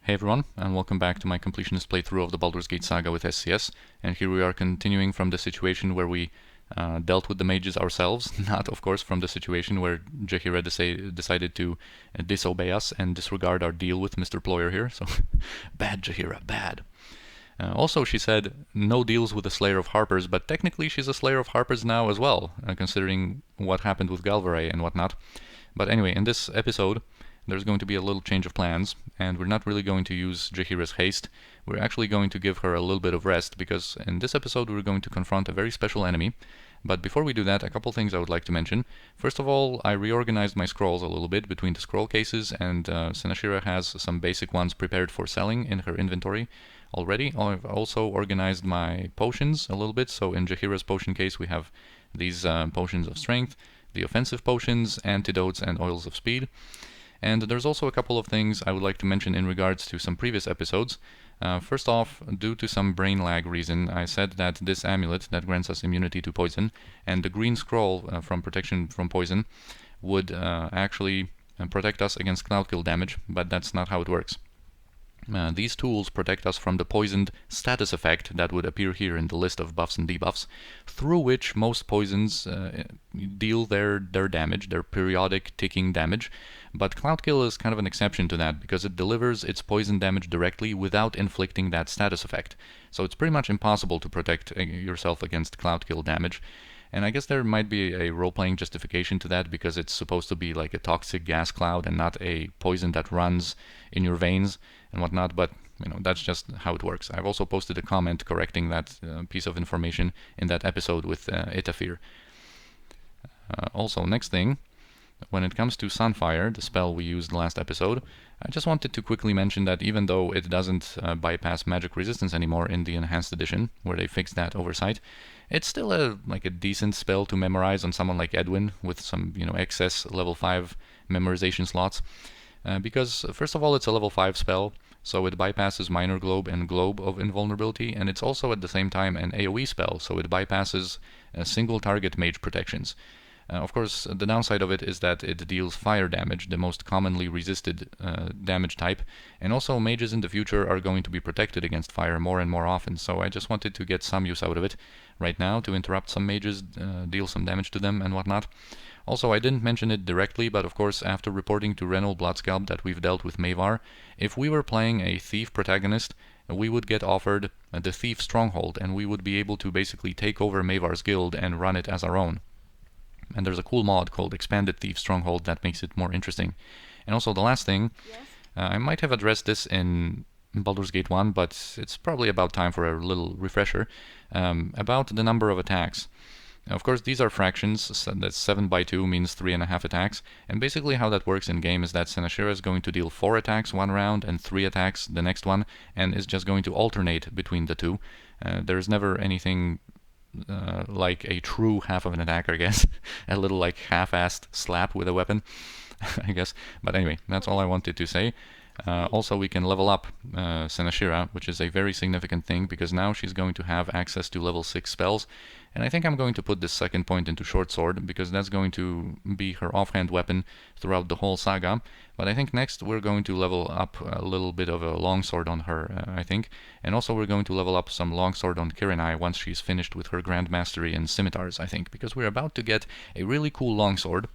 Hey everyone, and welcome back to my completionist playthrough of the Baldur's Gate Saga with SCS. And here we are continuing from the situation where we dealt with the mages ourselves, not of course from the situation where Jaheira decided to disobey us and disregard our deal with Mr. Ployer here. So, bad Jaheira, bad. Also, she said no deals with the Slayer of Harpers, but technically she's a Slayer of Harpers now as well, considering what happened with Galvaray and whatnot. But anyway, in this episode, there's going to be a little change of plans, and we're not really going to use Jaheira's haste. We're actually going to give her a little bit of rest, because in this episode we're going to confront a very special enemy. But before we do that, a couple things I would like to mention. First of all, I reorganized my scrolls a little bit between the scroll cases, and Senashira has some basic ones prepared for selling in her inventory already. I've also organized my potions a little bit, so in Jaheira's potion case we have these potions of strength, the offensive potions, antidotes, and oils of speed. And there's also a couple of things I would like to mention in regards to some previous episodes. First off, due to some brain lag reason, I said that this amulet that grants us immunity to poison and the green scroll from protection from poison would actually protect us against cloudkill damage, but that's not how it works. These tools protect us from the poisoned status effect that would appear here in the list of buffs and debuffs, through which most poisons deal their damage, their periodic ticking damage. But Cloudkill is kind of an exception to that, because it delivers its poison damage directly without inflicting that status effect. So it's pretty much impossible to protect yourself against Cloudkill damage. And I guess there might be a role-playing justification to that, because it's supposed to be like a toxic gas cloud and not a poison that runs in your veins and whatnot, but that's just how it works. I've also posted a comment correcting that piece of information in that episode with Itafir. Also, next thing, when it comes to Sunfire, the spell we used last episode, I just wanted to quickly mention that even though it doesn't bypass magic resistance anymore in the Enhanced Edition, where they fixed that oversight, it's still a decent spell to memorize on someone like Edwin with some excess level 5 memorization slots. Because first of all, it's a level 5 spell, so it bypasses Minor Globe and Globe of Invulnerability, and it's also at the same time an AoE spell, so it bypasses single target mage protections. Of course, the downside of it is that it deals fire damage, the most commonly resisted damage type, and also mages in the future are going to be protected against fire more and more often, so I just wanted to get some use out of it right now to interrupt some mages, deal some damage to them and whatnot. Also, I didn't mention it directly, but of course, after reporting to Renal Bloodscalp that we've dealt with Mavar, if we were playing a thief protagonist, we would get offered the Thief Stronghold, and we would be able to basically take over Mavar's guild and run it as our own. And there's a cool mod called Expanded Thief Stronghold that makes it more interesting. And also the last thing, I might have addressed this in Baldur's Gate 1, but it's probably about time for a little refresher, about the number of attacks. Of course, these are fractions, so that's 7 by 2 means 3.5 attacks, and basically how that works in game is that Senashira is going to deal 4 attacks one round and 3 attacks the next one, and is just going to alternate between the two. There's never anything like a true half of an attack, I guess. A little like half-assed slap with a weapon, I guess. But anyway, that's all I wanted to say. Also, we can level up Senashira, which is a very significant thing, because now she's going to have access to level 6 spells. And I think I'm going to put this second point into Short Sword, because that's going to be her offhand weapon throughout the whole saga. But I think next we're going to level up a little bit of a longsword on her, I think. And also we're going to level up some longsword on Kirinai once she's finished with her Grand Mastery in scimitars, I think. Because we're about to get a really cool longsword.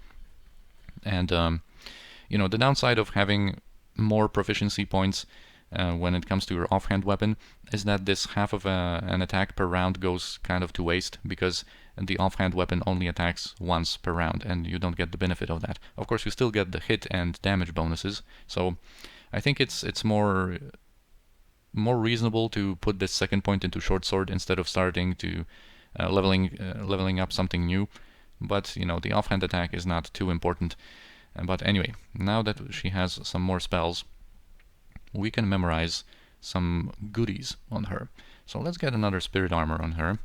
And, the downside of having more proficiency points when it comes to your offhand weapon is that this half of an attack per round goes kind of to waste, because the offhand weapon only attacks once per round and you don't get the benefit of that. Of course, you still get the hit and damage bonuses, so I think it's more reasonable to put this second point into Short Sword instead of starting to leveling up something new. But the offhand attack is not too important. But anyway, now that she has some more spells, we can memorize some goodies on her. So let's get another Spirit Armor on her.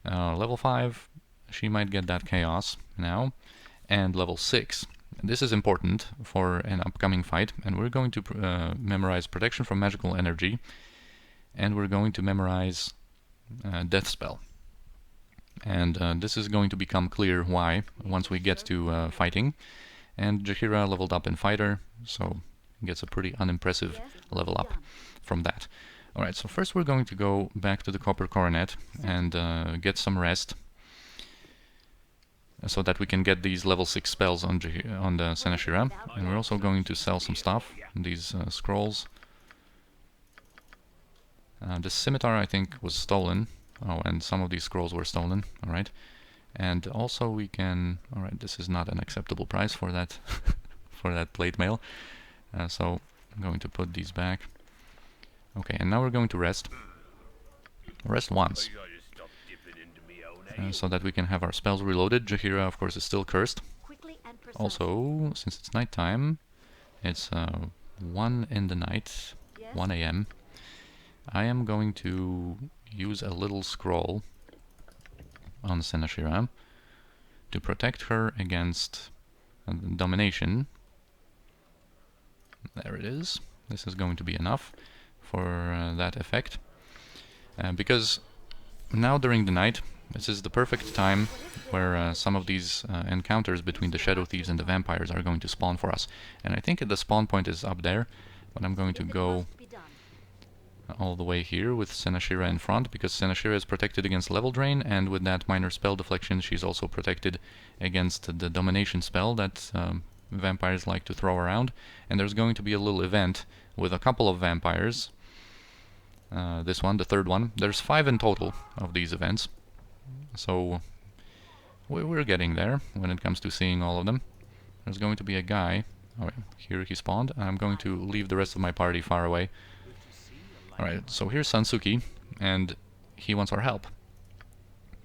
Level 5, she might get that Chaos now. And level 6. This is important for an upcoming fight, and we're going to memorize Protection from Magical Energy, and we're going to memorize Death Spell. And this is going to become clear why once we get to fighting. And Jaheira leveled up in Fighter, so gets a pretty unimpressive level up from that. Alright, so first we're going to go back to the Copper Coronet and get some rest, so that we can get these level 6 spells on the Senashira. And we're also going to sell some stuff, these scrolls. The scimitar, I think, was stolen. Oh, and some of these scrolls were stolen. Alright. And also we can... Alright, this is not an acceptable price for that for that plate mail. So I'm going to put these back. Okay, and now we're going to rest. Rest once. So that we can have our spells reloaded. Jaheira, of course, is still cursed. Also, since it's nighttime, it's 1 in the night, 1 AM. I am going to use a little scroll on Senashira to protect her against domination. There it is. This is going to be enough for that effect. Because now during the night, this is the perfect time where some of these encounters between the Shadow Thieves and the Vampires are going to spawn for us. And I think the spawn point is up there, but I'm going to go all the way here with Senashira in front, because Senashira is protected against level drain, and with that minor spell deflection she's also protected against the domination spell that vampires like to throw around. And there's going to be a little event with a couple of vampires. This one, the third one. There's 5 in total of these events. So we're getting there when it comes to seeing all of them. There's going to be a guy. Oh, here he spawned. I'm going to leave the rest of my party far away. Alright, so here's Sansuki, and he wants our help.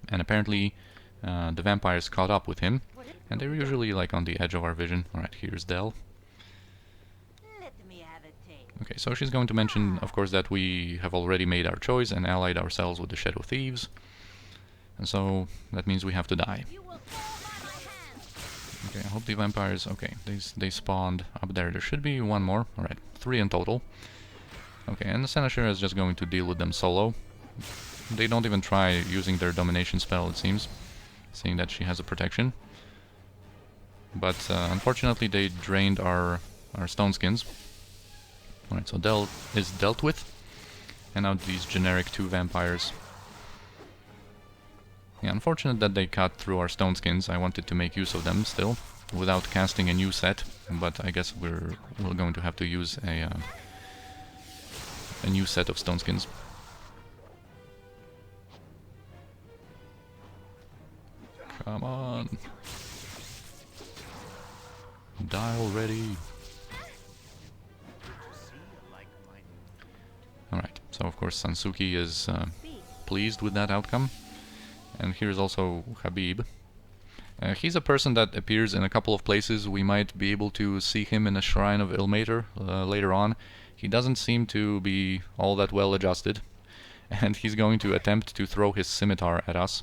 And apparently the vampires caught up with him, and they're usually like on the edge of our vision. Alright, here's Del. Okay, so she's going to mention, of course, that we have already made our choice and allied ourselves with the Shadow Thieves. And so that means we have to die. Okay, I hope the vampires... Okay, they spawned up there. There should be one more. Alright, 3 in total. Okay, and the Senashira is just going to deal with them solo. They don't even try using their domination spell, it seems, seeing that she has a protection. But unfortunately they drained our stone skins. Alright, so Del is dealt with. And now these generic 2 vampires. Yeah, unfortunate that they cut through our stone skins. I wanted to make use of them still, without casting a new set. But I guess we're going to have to use a new set of stone skins. Come on. Die already. Alright, so of course Sansuki is pleased with that outcome. And here's also Habib. He's a person that appears in a couple of places. We might be able to see him in a Shrine of Ilmater later on. He doesn't seem to be all that well adjusted, and he's going to attempt to throw his scimitar at us.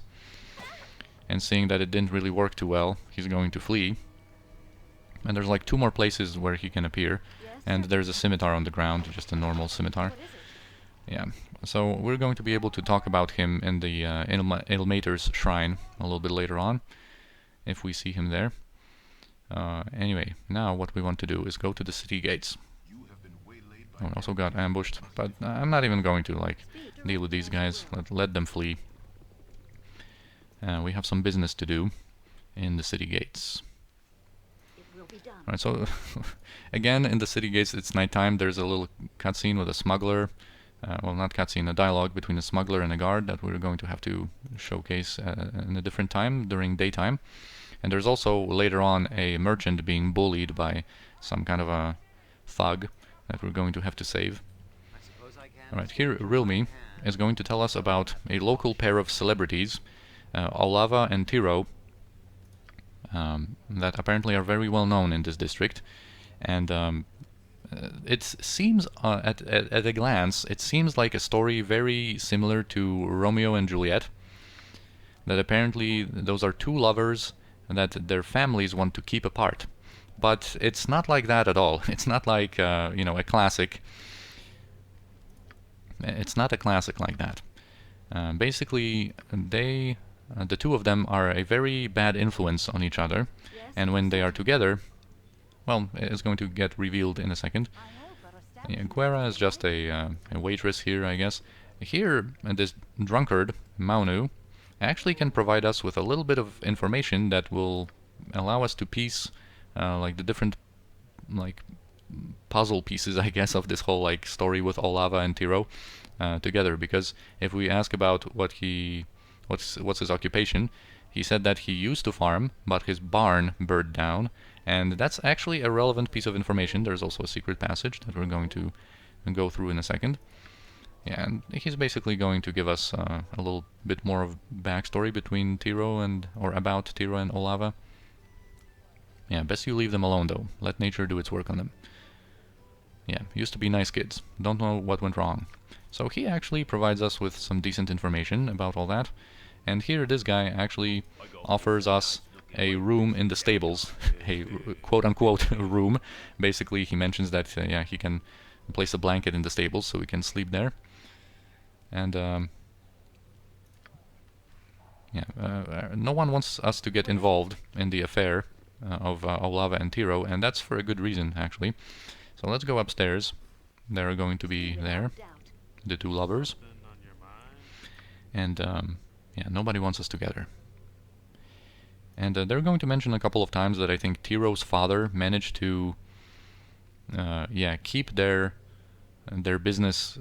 And seeing that it didn't really work too well, he's going to flee. And there's like 2 more places where he can appear, and there's a scimitar on the ground, just a normal scimitar. Yeah, so we're going to be able to talk about him in the Ilmater's shrine a little bit later on, if we see him there. Anyway, now what we want to do is go to the city gates. Oh, we also got ambushed, but I'm not even going to like deal with these guys. Let them flee. We have some business to do in the city gates. Alright, so again in the city gates it's nighttime. There's a little cutscene with a smuggler. Well, not cutscene, a dialogue between a smuggler and a guard that we're going to have to showcase in a different time during daytime. And there's also later on a merchant being bullied by some kind of a thug that we're going to have to save. Alright, here Rilmi is going to tell us about a local pair of celebrities, Olava and Tiro, that apparently are very well known in this district. And it seems, at a glance, it seems like a story very similar to Romeo and Juliet. That apparently those are 2 lovers that their families want to keep apart. But it's not like that at all. It's not like, you know, a classic. It's not a classic like that. Basically, the 2 of them are a very bad influence on each other. And when they are together... well, it's going to get revealed in a second. Yeah, Guerra is just a waitress here, I guess. Here, this drunkard, Maunu, actually can provide us with a little bit of information that will allow us to piece like the different like puzzle pieces, I guess, of this whole like story with Olava and Tiro together. Because if we ask about what's his occupation, he said that he used to farm, but his barn burned down, and that's actually a relevant piece of information. There's also a secret passage that we're going to go through in a second. Yeah, and he's basically going to give us a little bit more of backstory between Tiro or about Tiro and Olava. Yeah, best you leave them alone though. Let nature do its work on them. Yeah, used to be nice kids. Don't know what went wrong. So he actually provides us with some decent information about all that. And here this guy actually offers us a room in the stables, a quote-unquote room. Basically, he mentions that yeah, he can place a blanket in the stables so we can sleep there. And no one wants us to get involved in the affair of Olava and Tiro, and that's for a good reason, actually. So let's go upstairs. They're going to be there, the two lovers. And yeah, nobody wants us together. And they're going to mention a couple of times that I think Tiro's father managed to yeah, keep their business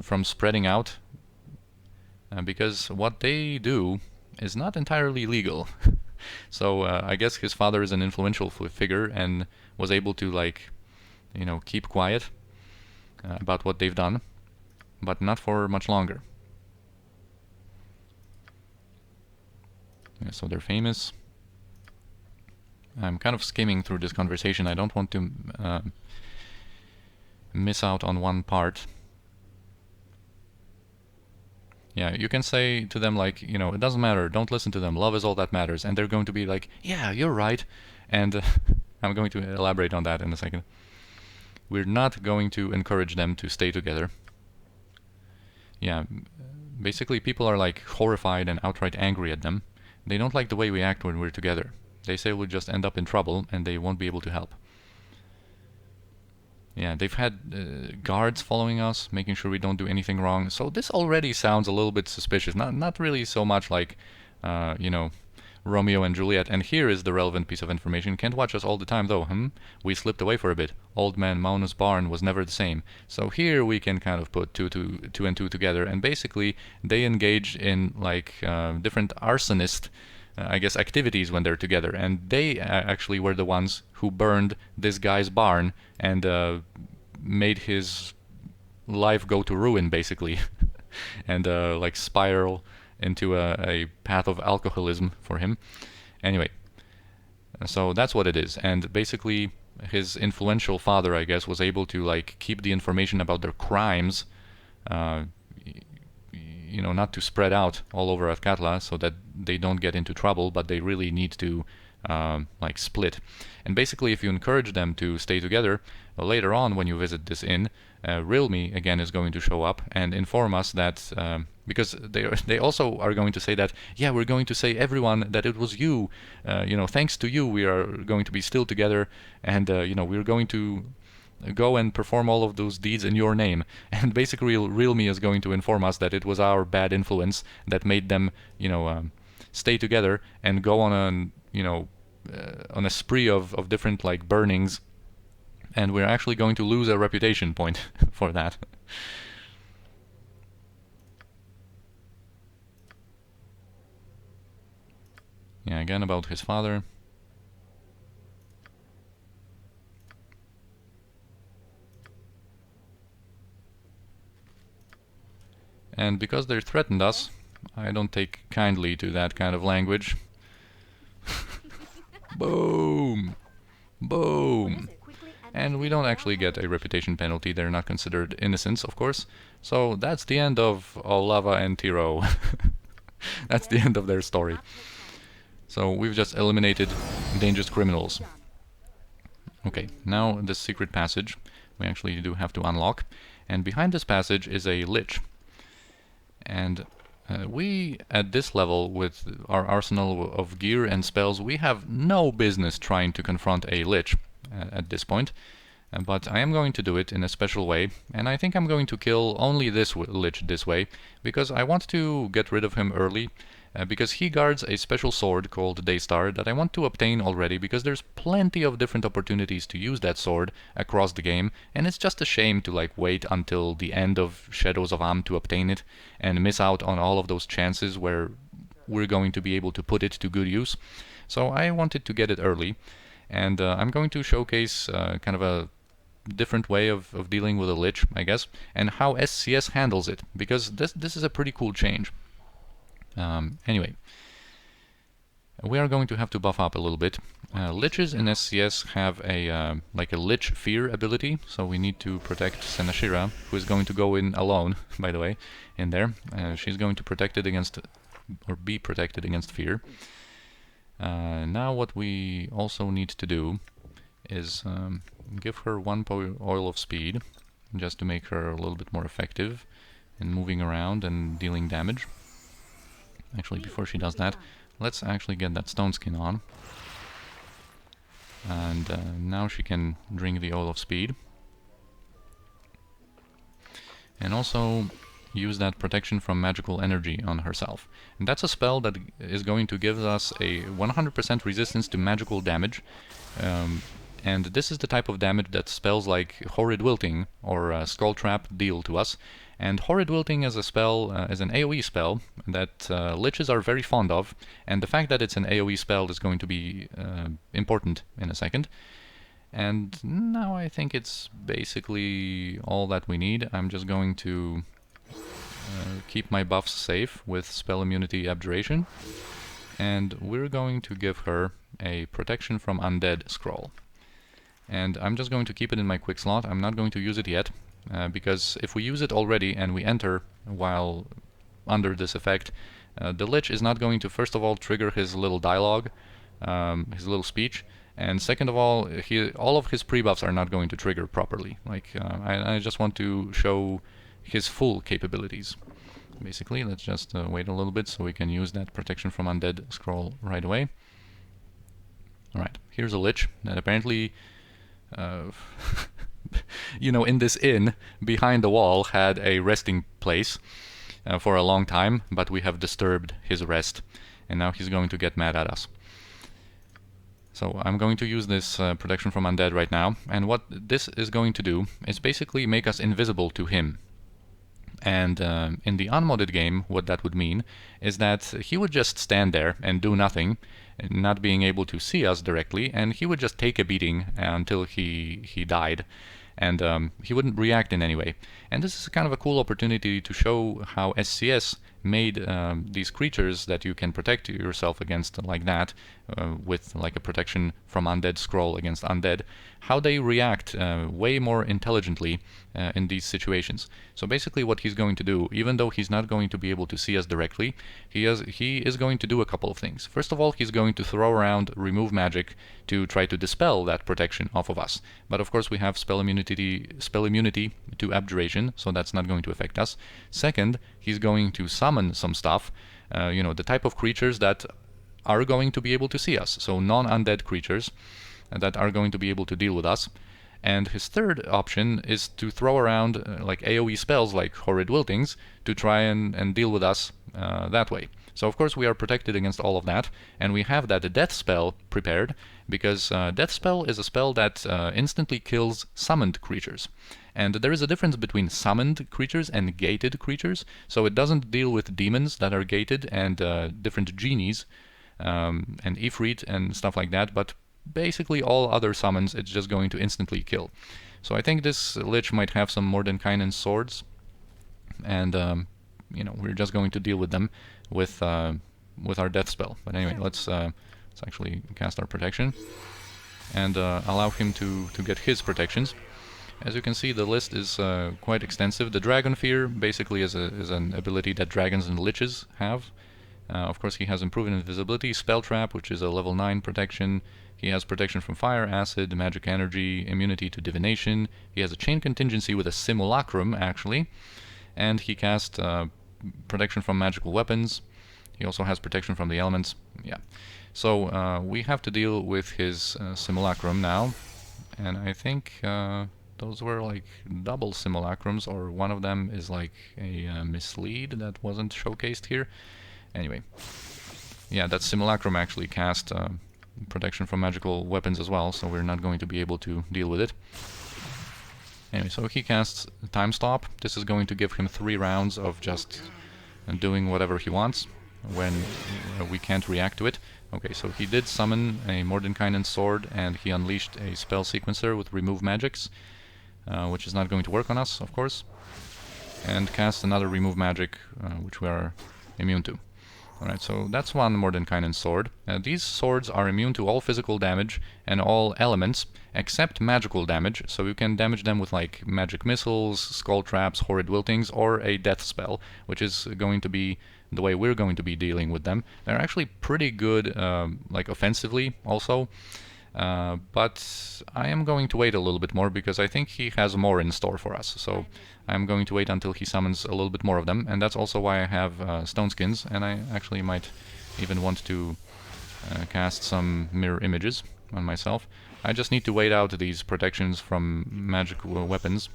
from spreading out, because what they do is not entirely legal. So I guess his father is an influential figure and was able to, like, you know, keep quiet about what they've done, but not for much longer. Yeah, so they're famous. I'm kind of skimming through this conversation. I don't want to miss out on one part. Yeah, you can say to them, like, you know, it doesn't matter, don't listen to them, love is all that matters. And they're going to be like, yeah, you're right. And I'm going to elaborate on that in a second. We're not going to encourage them to stay together. Yeah, basically people are like horrified and outright angry at them. They don't like the way we act when we're together. They say we'll just end up in trouble and they won't be able to help. Yeah, they've had guards following us, making sure we don't do anything wrong. So this already sounds a little bit suspicious. Not really so much like, you know, Romeo and Juliet. And here is the relevant piece of information. Can't watch us all the time though, We slipped away for a bit. Old man Maunu's barn was never the same. So here we can kind of put two and two together. And basically they engage in like different arsonist, I guess, activities when they're together, and they actually were the ones who burned this guy's barn and made his life go to ruin, basically, and like spiral into a path of alcoholism for him. Anyway, so that's what it is, and basically his influential father, I guess, was able to like keep the information about their crimes, you know, not to spread out all over Athkatla so that they don't get into trouble, but they really need to like split. And basically, if you encourage them to stay together, later on when you visit this inn, Rilmi again is going to show up and inform us that because they also are going to say that, yeah, we're going to say everyone that it was you, you know, thanks to you we are going to be still together, and you know, we're going to go and perform all of those deeds in your name. And basically Realme is going to inform us that it was our bad influence that made them, you know, stay together and go on a, you know, on a spree of different like burnings, and we're actually going to lose a reputation point for that. Yeah, again about his father. And because they threatened us, I don't take kindly to that kind of language. Boom! Boom! And we don't actually get a reputation penalty. They're not considered innocents, of course. So that's the end of Olava and Tiro. That's the end of their story. So we've just eliminated dangerous criminals. Okay, now this secret passage we actually do have to unlock. And behind this passage is a Lich. And We, at this level, with our arsenal of gear and spells, we have no business trying to confront a Lich at this point. But I am going to do it in a special way, and I think I'm going to kill only this Lich this way, because I want to get rid of him early, because he guards a special sword called Daystar that I want to obtain already, because there's plenty of different opportunities to use that sword across the game, and it's just a shame to like wait until the end of Shadows of Am to obtain it, and miss out on all of those chances where we're going to be able to put it to good use. So I wanted to get it early, and I'm going to showcase kind of a different way of dealing with a Lich, I guess, and how SCS handles it, because this is a pretty cool change. Anyway, we are going to have to buff up a little bit. Liches in SCS have a like a Lich Fear ability, so we need to protect Senashira, who is going to go in alone, by the way, in there. She's going to protect it against, or be protected against fear. Now what we also need to do is give her 1 oil of speed, just to make her a little bit more effective in moving around and dealing damage. Actually, before she does that, let's actually get that stone skin on. And now she can drink the oil of speed. And also use that protection from magical energy on herself. And that's a spell that is going to give us a 100% resistance to magical damage. And this is the type of damage that spells like Horrid Wilting or Skull Trap deal to us. And Horrid Wilting as a spell, is an AoE spell that Liches are very fond of, and the fact that it's an AoE spell is going to be important in a second. And now I think it's basically all that we need. I'm just going to keep my buffs safe with Spell Immunity Abjuration, and we're going to give her a Protection from Undead scroll. And I'm just going to keep it in my quick slot. I'm not going to use it yet, because if we use it already and we enter while under this effect, the Lich is not going to, first of all, trigger his little dialogue, his little speech, and second of all, all of his pre-buffs are not going to trigger properly. Like, I just want to show his full capabilities. Basically, let's just wait a little bit so we can use that Protection from Undead scroll right away. Alright, here's a Lich that apparently you know, in this inn, behind the wall, had a resting place for a long time, but we have disturbed his rest, and now he's going to get mad at us. So I'm going to use this protection from undead right now, and what this is going to do is basically make us invisible to him. And in the unmodded game, what that would mean is that he would just stand there and do nothing, not being able to see us directly, and he would just take a beating until he died. And he wouldn't react in any way. And this is kind of a cool opportunity to show how SCS made these creatures that you can protect yourself against like that, with like a protection from undead scroll against undead, how they react way more intelligently in these situations. So basically what he's going to do, even though he's not going to be able to see us directly, he is going to do a couple of things. First of all, he's going to throw around remove magic to try to dispel that protection off of us. But of course we have spell immunity to abjuration, so that's not going to affect us. Second, he's going to summon some stuff, you know, the type of creatures that are going to be able to see us, so non-undead creatures that are going to be able to deal with us. And his third option is to throw around like AoE spells like Horrid Wiltings to try and deal with us that way. So of course we are protected against all of that, and we have that death spell prepared, because death spell is a spell that instantly kills summoned creatures. And there is a difference between summoned creatures and gated creatures, so it doesn't deal with demons that are gated and different genies and Ifrit and stuff like that, but basically all other summons it's just going to instantly kill. So I think this Lich might have some Mordenkainen swords, and you know, we're just going to deal with them with our death spell. But anyway, let's actually cast our protection and allow him to get his protections. As you can see, the list is quite extensive. The Dragon Fear basically is an ability that dragons and liches have. Of course, he has improved invisibility, Spell Trap, which is a level 9 protection. He has protection from fire, acid, magic energy, immunity to divination. He has a chain contingency with a simulacrum, actually. And he casts protection from magical weapons. He also has protection from the elements. Yeah. So we have to deal with his simulacrum now. And I think those were like double simulacrums, or one of them is like a mislead that wasn't showcased here. Anyway. Yeah, that simulacrum actually cast protection from magical weapons as well, so we're not going to be able to deal with it. Anyway, so he casts Time Stop. This is going to give him 3 rounds of just doing whatever he wants when we can't react to it. Okay, so he did summon a Mordenkainen's sword, and he unleashed a spell sequencer with remove magics, which is not going to work on us, of course, and cast another remove magic, which we are immune to. Alright, so that's one Mordenkainen's sword. These swords are immune to all physical damage and all elements, except magical damage, so you can damage them with like magic missiles, skull traps, horrid wiltings, or a death spell, which is going to be the way we're going to be dealing with them. They're actually pretty good, like offensively also, but I am going to wait a little bit more because I think he has more in store for us. So I'm going to wait until he summons a little bit more of them, and that's also why I have stone skins, and I actually might even want to cast some mirror images on myself. I just need to wait out these protections from magical weapons.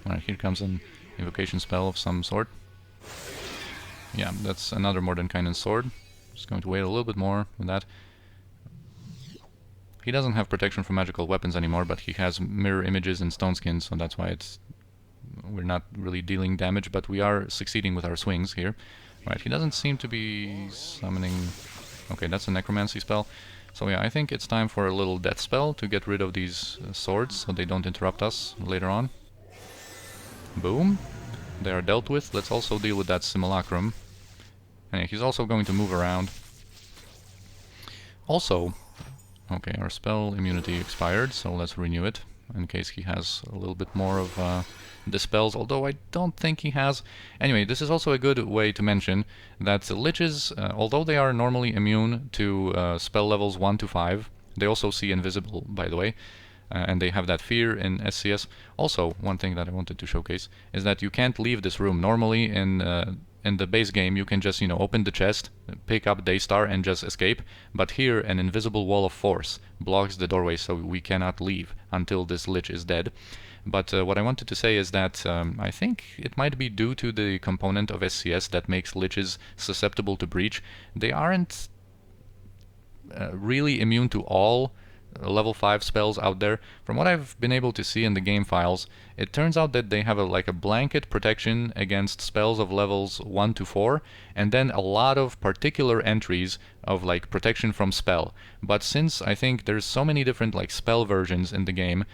Alright, here comes an invocation spell of some sort. Yeah, that's another Mordenkainen's sword. Just going to wait a little bit more with that. He doesn't have protection from magical weapons anymore, but he has mirror images and stone skins, so that's why we're not really dealing damage, but we are succeeding with our swings here. Right, he doesn't seem to be summoning... Okay, that's a necromancy spell. So yeah, I think it's time for a little death spell to get rid of these swords, so they don't interrupt us later on. Boom. They are dealt with. Let's also deal with that simulacrum. And he's also going to move around. Also... Okay, our spell immunity expired, so let's renew it, in case he has a little bit more of dispels, although I don't think he has. Anyway, this is also a good way to mention that the Liches, although they are normally immune to spell levels 1 to 5, they also see invisible, by the way, and they have that fear in SCS. Also, one thing that I wanted to showcase is that you can't leave this room. Normally in the base game you can just, open the chest, pick up Daystar and just escape, but here an invisible wall of force blocks the doorway, so we cannot leave until this Lich is dead. But what I wanted to say is that I think it might be due to the component of SCS that makes Liches susceptible to breach. They aren't really immune to all level 5 spells out there. From what I've been able to see in the game files, it turns out that they have like a blanket protection against spells of levels 1 to 4, and then a lot of particular entries of like protection from spell. But since I think there's so many different like spell versions in the game,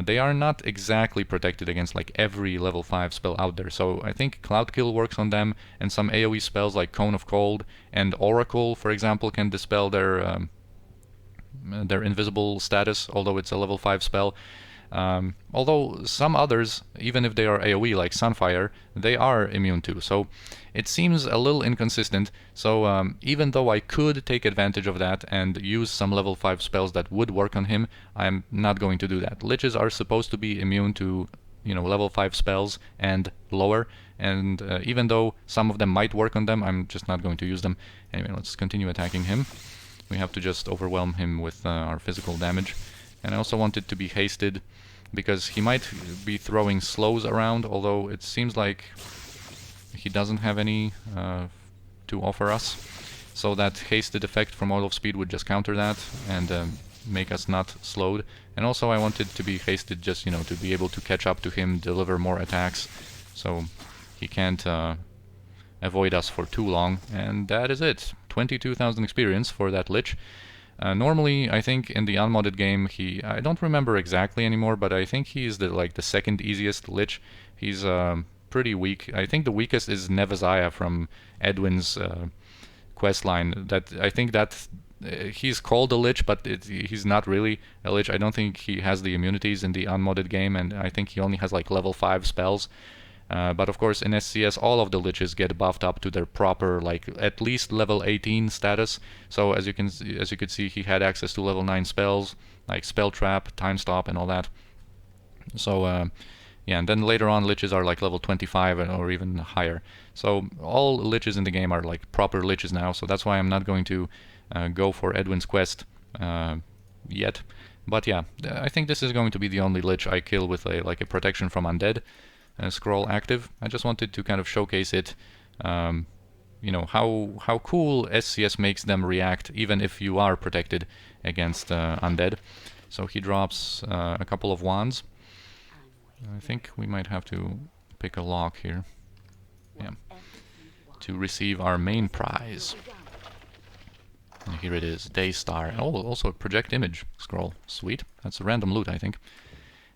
they are not exactly protected against like every level 5 spell out there. So I think Cloud Kill works on them, and some AoE spells like Cone of Cold and Oracle, for example, can dispel their invisible status, although it's a level 5 spell. Although some others, even if they are AoE, like Sunfire, they are immune to. So it seems a little inconsistent. So even though I could take advantage of that and use some level 5 spells that would work on him, I'm not going to do that. Liches are supposed to be immune to, level 5 spells and lower, and even though some of them might work on them, I'm just not going to use them. Anyway, let's continue attacking him. We have to just overwhelm him with our physical damage. And I also want it to be hasted, because he might be throwing slows around, although it seems like he doesn't have any to offer us. So that hasted effect from Oil of Speed would just counter that and make us not slowed. And also I want it to be hasted just, to be able to catch up to him, deliver more attacks, so he can't avoid us for too long. And that is it. 22,000 experience for that Lich. Normally, I think in the unmodded game, I don't remember exactly anymore, but I think he is the second easiest Lich. He's pretty weak. I think the weakest is Nevaziah from Edwin's questline. I think that he's called a Lich, but he's not really a Lich. I don't think he has the immunities in the unmodded game, and I think he only has like level 5 spells. But of course in SCS all of the Liches get buffed up to their proper, like, at least level 18 status. So as you could see, he had access to level 9 spells like Spell Trap, Time Stop and all that. So Yeah, and then later on Liches are like level 25 or even higher. So all Liches in the game are like proper Liches now, so that's why I'm not going to go for Edwin's quest yet. But yeah, I think this is going to be the only Lich I kill with a protection from undead scroll active. I just wanted to kind of showcase it, you know, how cool SCS makes them react even if you are protected against undead. So he drops a couple of wands. I think we might have to pick a lock here. Yeah. To receive our main prize. And here it is, Daystar. Oh, also a project image scroll. Sweet. That's a random loot, I think.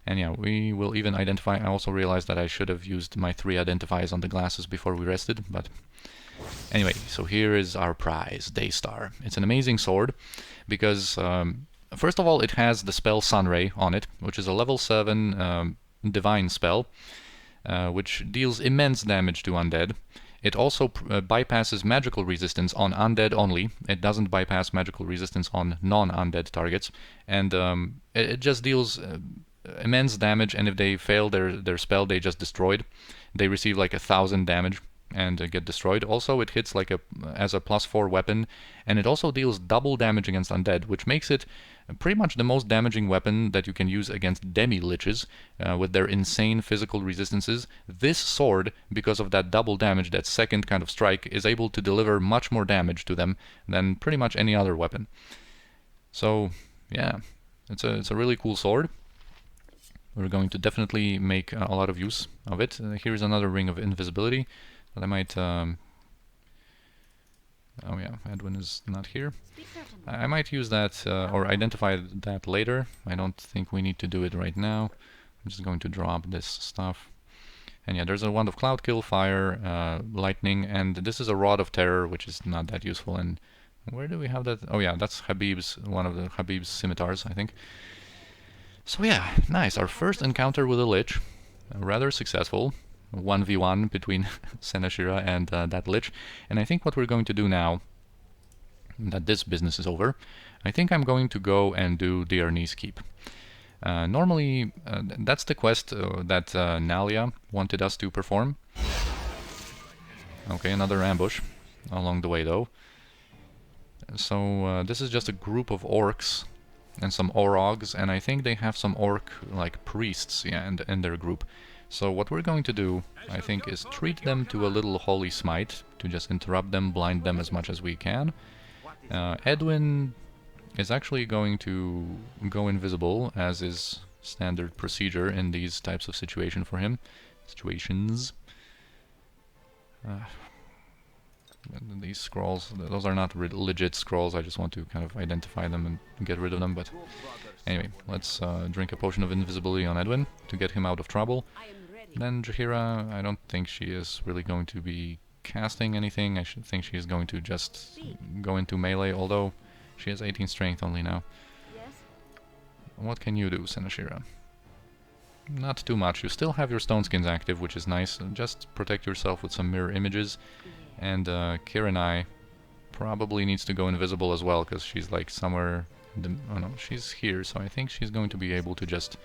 And yeah, we will even identify. I also realized that I should have used my 3 identifiers on the glasses before we rested, but anyway, so here is our prize, Daystar. It's an amazing sword because first of all, it has the spell Sunray on it, which is a level 7 divine spell, which deals immense damage to undead. It also bypasses magical resistance on undead only. It doesn't bypass magical resistance on non-undead targets, and it just deals immense damage, and if they fail their spell, they just destroyed. They receive like 1,000 damage and get destroyed. Also, it hits like as a +4 weapon, and it also deals double damage against undead, which makes it pretty much the most damaging weapon that you can use against demi-liches with their insane physical resistances. This sword, because of that double damage, that second kind of strike, is able to deliver much more damage to them than pretty much any other weapon. So yeah, it's a really cool sword. We're going to definitely make a lot of use of it. Here's another ring of invisibility. But I might, oh yeah, Edwin is not here. I might use that, or identify that later. I don't think we need to do it right now. I'm just going to drop this stuff. And yeah, there's a wand of cloud kill, fire, lightning, and this is a rod of terror, which is not that useful. And where do we have that? Oh yeah, that's Habib's, one of the Habib's scimitars, I think. So yeah, nice. Our first encounter with a Lich, rather successful. 1v1 between Senashira and that Lich. And I think what we're going to do now, that this business is over, I think I'm going to go and do Diarni's Keep. Normally, that's the quest that Nalia wanted us to perform. Okay, another ambush along the way though. So this is just a group of orcs and some Orcs, and I think they have some orc like priests, yeah, in their group. So what we're going to do, I think, is treat them to a little holy smite to just interrupt them, blind them as much as we can. Edwin is actually going to go invisible, as is standard procedure in these types of situations for him. These scrolls, those are not legit scrolls. I just want to kind of identify them and get rid of them. But anyway, let's drink a potion of invisibility on Edwin to get him out of trouble. Then Jaheira, I don't think she is really going to be casting anything. I should think she is going to just go into melee, although she has 18 strength only now. What can you do, Senashira? Not too much. You still have your stone skins active, which is nice. Just protect yourself with some mirror images. And Kiranai probably needs to go invisible as well, because she's like somewhere... oh no, she's here, so I think she's going to be able to just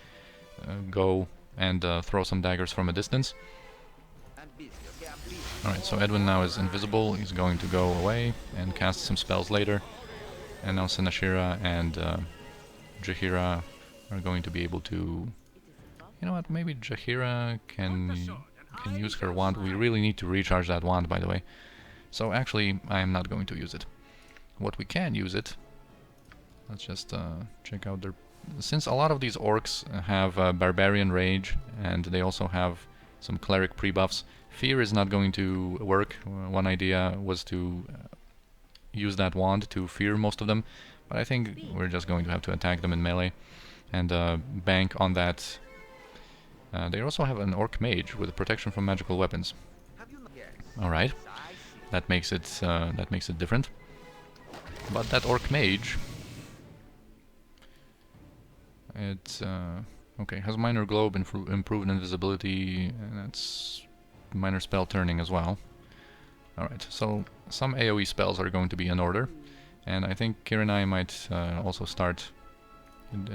go and throw some daggers from a distance. Alright, so Edwin now is invisible. He's going to go away and cast some spells later. And now Senashira and Jaheira are going to be able to... You know what, maybe Jaheira can use her wand. We really need to recharge that wand, by the way. So actually, I am not going to use it. What we can use it... Let's just check out their... Since a lot of these orcs have Barbarian Rage, and they also have some Cleric pre-buffs, Fear is not going to work. One idea was to use that wand to fear most of them, but I think we're just going to have to attack them in melee and bank on that. They also have an Orc Mage with protection from magical weapons. Alright, that makes it different. But that Orc Mage... It's okay, has minor globe, improved invisibility, and that's minor spell turning as well. Alright, so some AoE spells are going to be in order, and I think Kiranai might also start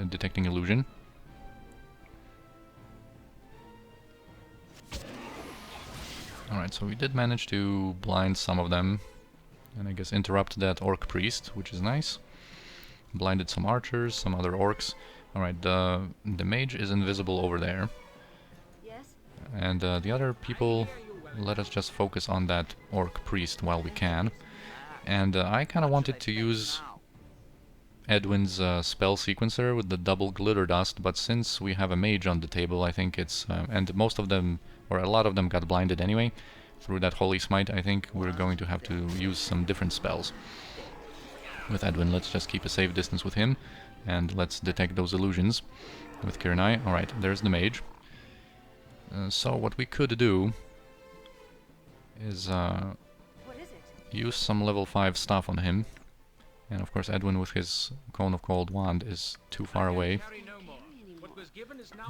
detecting illusion. Alright, so we did manage to blind some of them, and I guess interrupt that orc priest, which is nice. Blinded some archers, some other orcs. Alright, the mage is invisible over there. And the other people, let us just focus on that orc priest while we can. And I kind of wanted to use Edwin's spell sequencer with the double glitter dust, but since we have a mage on the table, I think it's... and most of them, or a lot of them got blinded anyway, through that holy smite, I think we're going to have to use some different spells. With Edwin, let's just keep a safe distance with him, and let's detect those illusions with Kiranai. Alright, there's the mage. So what we could do is use some level 5 stuff on him. And of course Edwin with his Cone of Cold wand is too far away.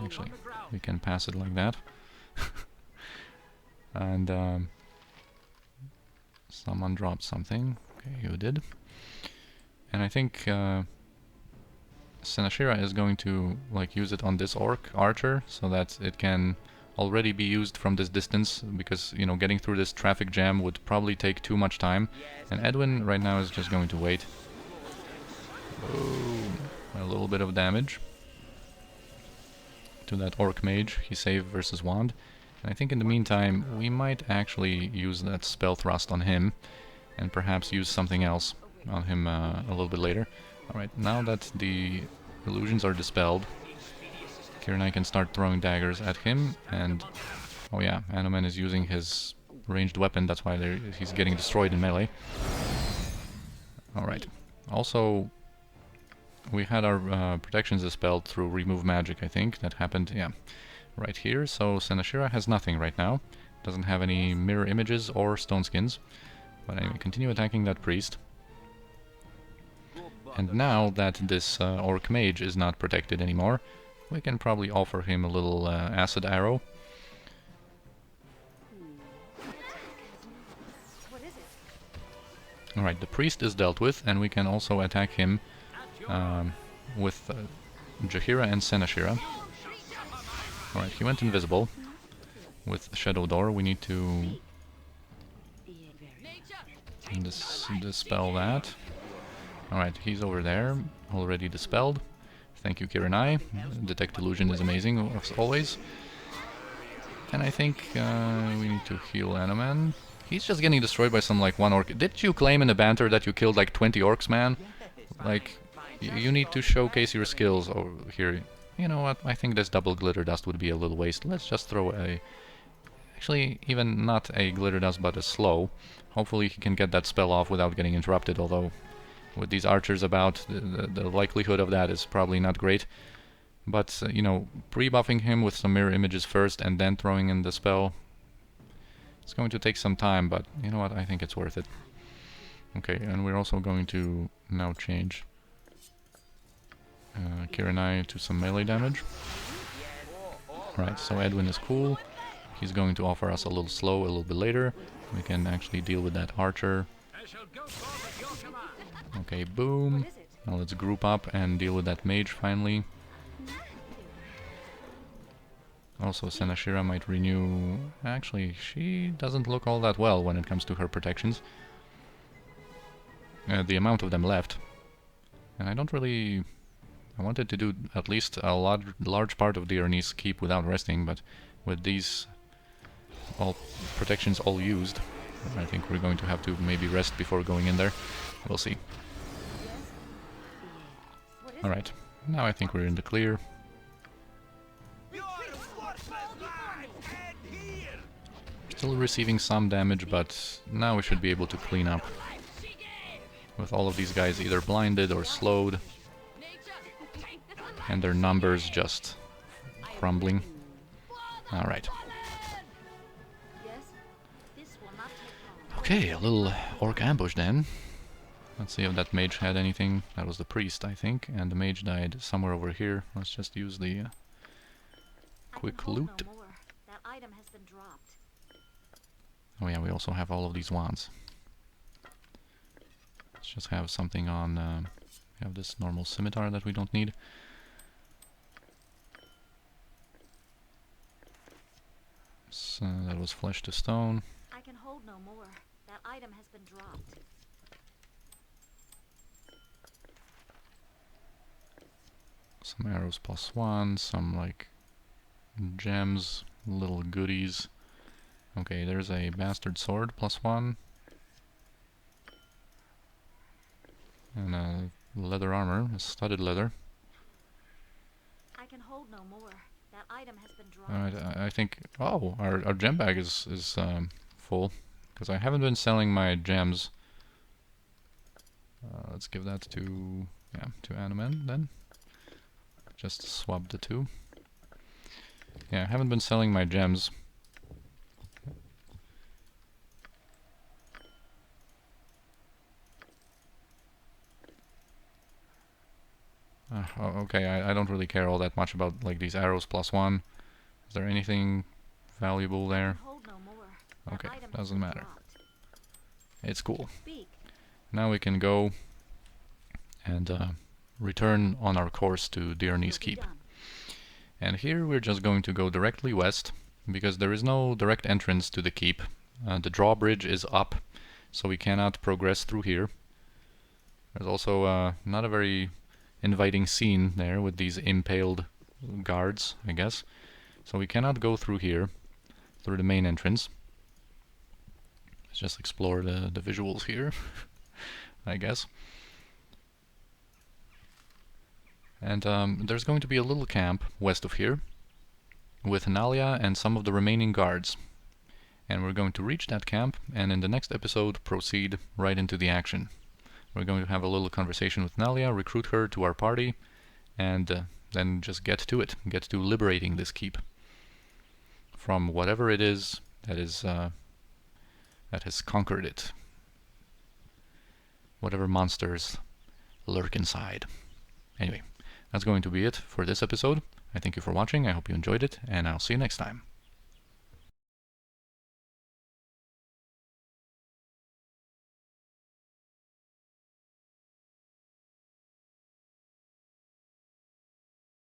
Actually, we can pass it like that. And someone dropped something. Okay, you did. And I think Senashira is going to like use it on this orc archer so that it can already be used from this distance, because, you know, getting through this traffic jam would probably take too much time. And Edwin right now is just going to wait. Boom. A little bit of damage to that orc mage. He saved versus wand. And I think in the meantime we might actually use that spell thrust on him and perhaps use something else on him a little bit later. Alright, now that the illusions are dispelled, Kiranai can start throwing daggers at him, and... oh yeah, Anoman is using his ranged weapon, that's why he's getting destroyed in melee. Alright. Also, we had our protections dispelled through remove magic, I think. That happened, yeah, right here. So Senashira has nothing right now. Doesn't have any mirror images or stone skins. But anyway, continue attacking that priest. And now that this orc mage is not protected anymore, we can probably offer him a little acid arrow. Alright, the priest is dealt with, and we can also attack him with Jaheira and Senashira. Alright, he went invisible. With Shadow Door, we need to dispel that. Alright, he's over there, already dispelled. Thank you, Kiranai. Detect illusion is amazing, as always. And I think we need to heal Anoman. He's just getting destroyed by some, like, one orc. Did you claim in the banter that you killed, like, 20 orcs, man? Like, you need to showcase your skills over here. You know what? I think this double glitter dust would be a little waste. Let's just throw a... actually, even not a glitter dust, but a slow. Hopefully he can get that spell off without getting interrupted, although... with these archers about, the likelihood of that is probably not great. But, you know, pre-buffing him with some mirror images first and then throwing in the spell, it's going to take some time, but you know what, I think it's worth it. Okay, and we're also going to now change Kiranai to some melee damage. Right, so Edwin is cool. He's going to offer us a little slow a little bit later. We can actually deal with that archer. Okay, boom. Now let's group up and deal with that mage finally. Also, Senashira might renew... actually, she doesn't look all that well when it comes to her protections. The amount of them left. And I don't really... I wanted to do at least a large part of the Ernest keep without resting, but with these all protections all used, I think we're going to have to maybe rest before going in there. We'll see. Alright, now I think we're in the clear. Still receiving some damage, but now we should be able to clean up. With all of these guys either blinded or slowed. And their numbers just crumbling. Alright. Okay, a little orc ambush then. Let's see if that mage had anything. That was the priest, I think, and the mage died somewhere over here. Let's just use the quick loot. Oh yeah, we also have all of these wands. Let's just have something on... we have this normal scimitar that we don't need. So that was flesh to stone. item has been dropped. Some arrows +1, some like gems, little goodies. Okay, there's a bastard sword +1. And a leather armor, a studded leather. I can hold no more. That item has been dropped. Alright, I think... Oh, our gem bag is full. Because I haven't been selling my gems. Let's give that to... yeah, to Animan then. Just swap the two. Yeah, I haven't been selling my gems. Okay, I don't really care all that much about like these arrows +1. Is there anything valuable there? Okay, doesn't matter. It's cool. Now we can go and return on our course to Diarne's Keep. And here we're just going to go directly west, because there is no direct entrance to the keep. The drawbridge is up, so we cannot progress through here. There's also not a very inviting scene there with these impaled guards, I guess. So we cannot go through here, through the main entrance. Let's just explore the visuals here, I guess. And there's going to be a little camp west of here with Nalia and some of the remaining guards. And we're going to reach that camp and in the next episode proceed right into the action. We're going to have a little conversation with Nalia, recruit her to our party, and then just get to it. Get to liberating this keep from whatever it is that has conquered it. Whatever monsters lurk inside. Anyway, that's going to be it for this episode. I thank you for watching, I hope you enjoyed it, and I'll see you next time.